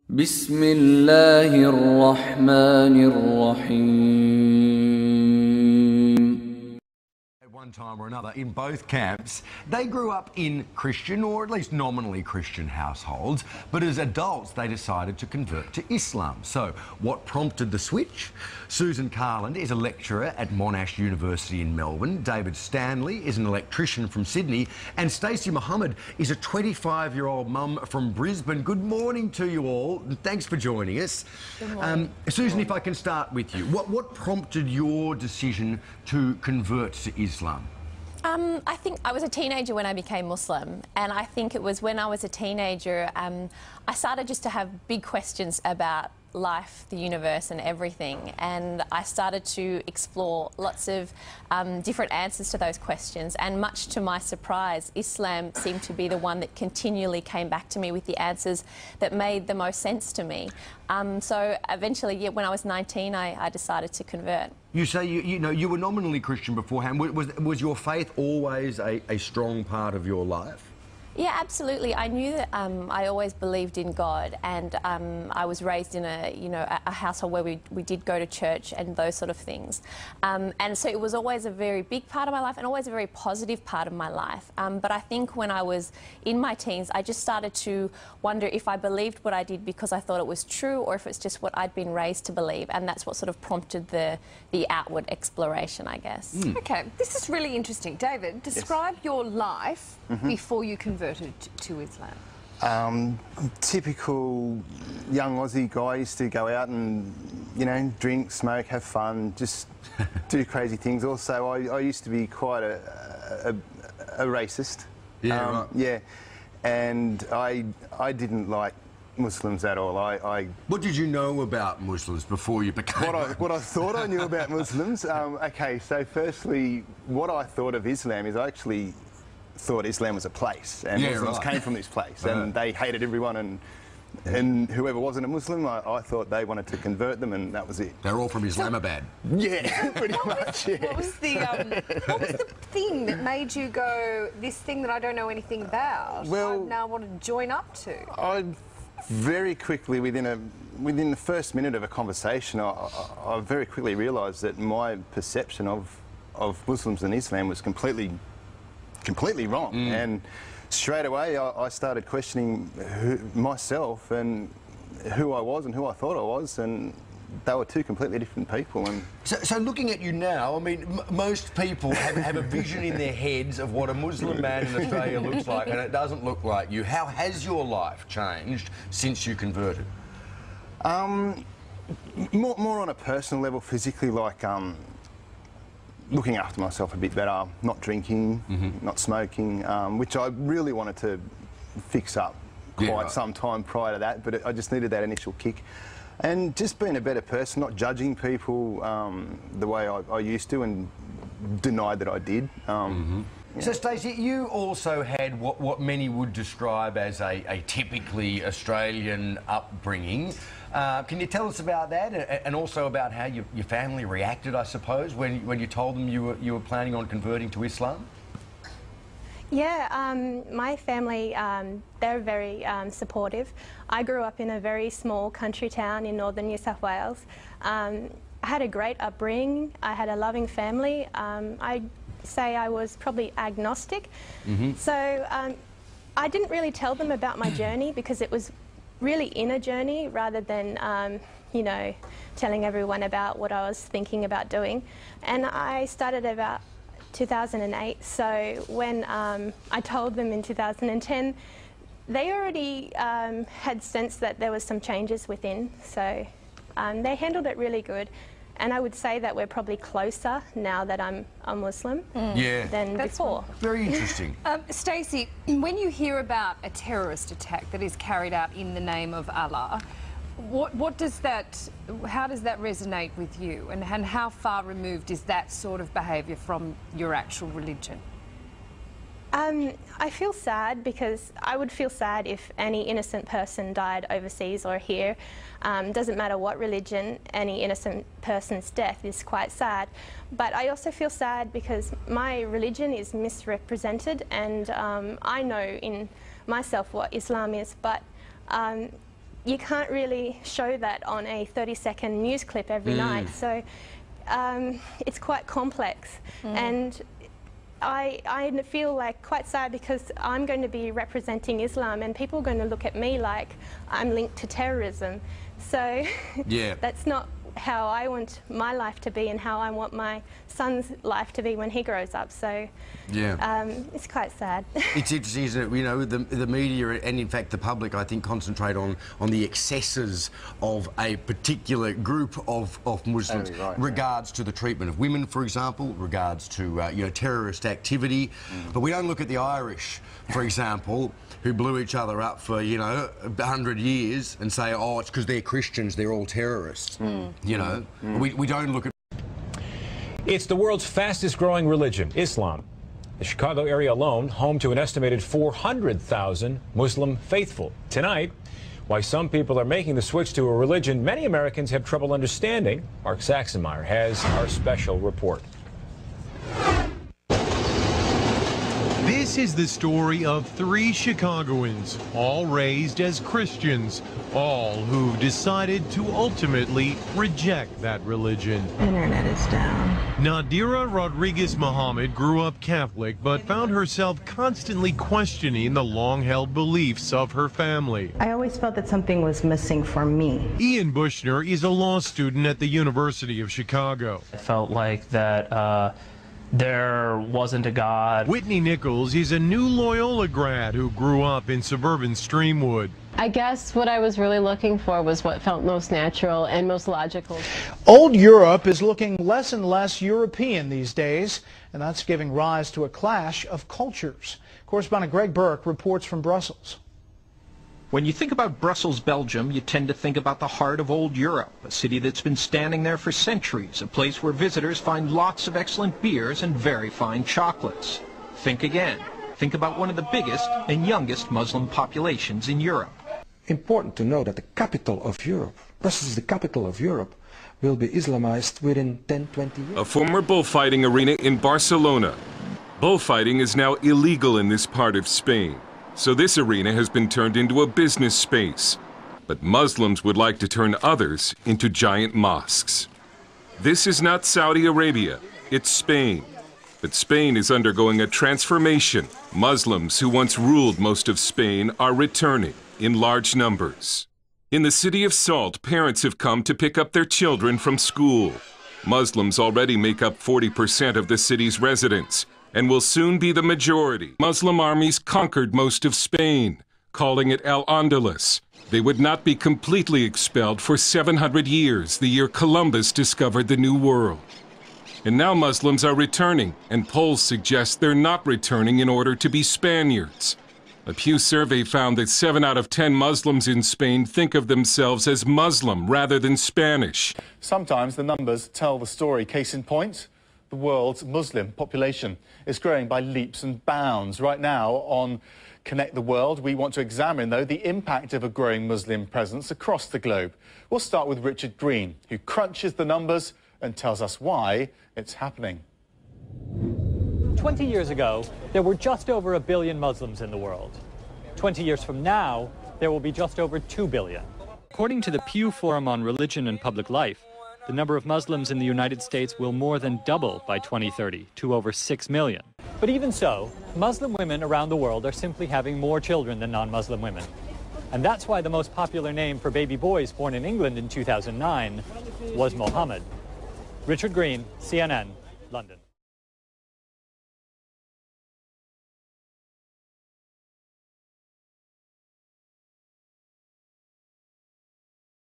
بسم الله الرحمن الرحيم. At one time or another, in both camps, they grew up in Christian, or at least nominally Christian households, but as adults they decided to convert to Islam. So, what prompted the switch? Susan Carland is a lecturer at Monash University in Melbourne, David Stanley is an electrician from Sydney, and Stacey Mohammed is a 25-year-old mum from Brisbane. Good morning to you all, and thanks for joining us. Good morning. Susan, if I can start with you, what prompted your decision to convert to Islam? I think I was a teenager when I became Muslim, and I think it was when I was a teenager I started just to have big questions about life, the universe and everything, and I started to explore lots of different answers to those questions, and much to my surprise, Islam seemed to be the one that continually came back to me with the answers that made the most sense to me. So eventually, yeah, when I was 19, I decided to convert. You say you were nominally Christian beforehand. Was your faith always a strong part of your life? Yeah, absolutely. I knew that I always believed in God, and I was raised in a household where we did go to church and those sort of things. And so it was always a very big part of my life and always a very positive part of my life. But I think when I was in my teens, I just started to wonder if I believed what I did because I thought it was true, or if it's just what I'd been raised to believe, and that's what sort of prompted the outward exploration, I guess. Mm. Okay, this is really interesting. David, describe your life before you converted to Islam. Typical young Aussie guy. Used to go out and, drink, smoke, have fun, just do crazy things. Also, I used to be quite a racist. Yeah, right. Yeah, and I didn't like Muslims at all. What did you know about Muslims before you became what I thought I knew about Muslims? Okay, so firstly, what I thought of Islam is I actually thought Islam was a place, and Muslims came from this place, and they hated everyone, and whoever wasn't a Muslim, I thought they wanted to convert them, and that was it. They're all from Islamabad. Yeah, pretty much. Yeah. What was the thing that made you go, this thing that I don't know anything about, Well, I now want to join up to? I very quickly, within the first minute of a conversation, I very quickly realised that my perception of Muslims and Islam was completely wrong, and straight away I started questioning myself and who I was and who I thought I was, and they were two completely different people. And so looking at you now, I mean, most people have a vision in their heads of what a Muslim man in Australia looks like, and it doesn't look like you. How has your life changed since you converted? More on a personal level, physically, like looking after myself a bit better, not drinking, not smoking, which I really wanted to fix up quite some time prior to that, but I just needed that initial kick. And just being a better person, not judging people the way I used to, and denied that I did. Yeah. So, Stacey, you also had what many would describe as a typically Australian upbringing. Can you tell us about that, and also about how your family reacted, I suppose, when you told them you were planning on converting to Islam? Yeah, my family, they're very supportive. I grew up in a very small country town in northern New South Wales. I had a great upbringing. I had a loving family. I'd say I was probably agnostic. So I didn't really tell them about my journey, because it was really inner journey rather than, telling everyone about what I was thinking about doing. And I started about 2008, so when I told them in 2010, they already had sensed that there was some changes within, so they handled it really good. And I would say that we're probably closer now that I'm a Muslim than before. Very interesting. Stacey, when you hear about a terrorist attack that is carried out in the name of Allah, how does that resonate with you, and how far removed is that sort of behaviour from your actual religion? I feel sad, because I would feel sad if any innocent person died overseas or here. Doesn't matter what religion, any innocent person's death is quite sad. But I also feel sad because my religion is misrepresented, and I know in myself what Islam is, but you can't really show that on a 30-second news clip every night. So it's quite complex. And I feel like quite sad because I'm going to be representing Islam and people are going to look at me like I'm linked to terrorism. So that's not how I want my life to be and how I want my son's life to be when he grows up. So it's quite sad. It's interesting, isn't it? You know, the media and in fact the public, I think, concentrate on the excesses of a particular group of Muslims, regards to the treatment of women, for example, regards to you know, terrorist activity. But we don't look at the Irish, for example, who blew each other up for, you know, 100 years and say, oh, it's because they're Christians, they're all terrorists. You know, we don't look at... It's the world's fastest growing religion, Islam. The Chicago area alone, home to an estimated 400,000 Muslim faithful. Tonight, why some people are making the switch to a religion many Americans have trouble understanding. Mark Saxenmeyer has our special report. This is the story of 3 Chicagoans, all raised as Christians, all who decided to ultimately reject that religion. Internet is down. Nadira Rodriguez Muhammad grew up Catholic, but found herself constantly questioning the long-held beliefs of her family. I always felt that something was missing for me. Ian Bushner is a law student at the University of Chicago. I felt like that there wasn't a God. Whitney Nichols is a new Loyola grad who grew up in suburban Streamwood. I guess what I was really looking for was what felt most natural and most logical. Old Europe is looking less and less European these days, and that's giving rise to a clash of cultures. Correspondent Greg Burke reports from Brussels. When you think about Brussels, Belgium, you tend to think about the heart of old Europe, a city that's been standing there for centuries, a place where visitors find lots of excellent beers and very fine chocolates. Think again. Think about one of the biggest and youngest Muslim populations in Europe. Important to know that the capital of Europe, Brussels is the capital of Europe, will be Islamized within 10-20 years. A former bullfighting arena in Barcelona. Bullfighting is now illegal in this part of Spain. So this arena has been turned into a business space. But Muslims would like to turn others into giant mosques. This is not Saudi Arabia, it's Spain. But Spain is undergoing a transformation. Muslims who once ruled most of Spain are returning in large numbers. In the city of Salt, parents have come to pick up their children from school. Muslims already make up 40% of the city's residents, and will soon be the majority. Muslim armies conquered most of Spain, calling it Al-Andalus. They would not be completely expelled for 700 years, the year Columbus discovered the New World. And now Muslims are returning, and polls suggest they're not returning in order to be Spaniards. A Pew survey found that 7 out of 10 Muslims in Spain think of themselves as Muslim rather than Spanish. Sometimes the numbers tell the story. Case in point, the world's Muslim population is growing by leaps and bounds. Right now on Connect the World, we want to examine, though, the impact of a growing Muslim presence across the globe. We'll start with Richard Green, who crunches the numbers and tells us why it's happening. 20 years ago, there were just over 1 billion Muslims in the world. 20 years from now, there will be just over 2 billion. According to the Pew Forum on Religion and Public Life, the number of Muslims in the United States will more than double by 2030 to over 6 million. But even so, Muslim women around the world are simply having more children than non-Muslim women. And that's why the most popular name for baby boys born in England in 2009 was Mohammed. Richard Green, CNN, London.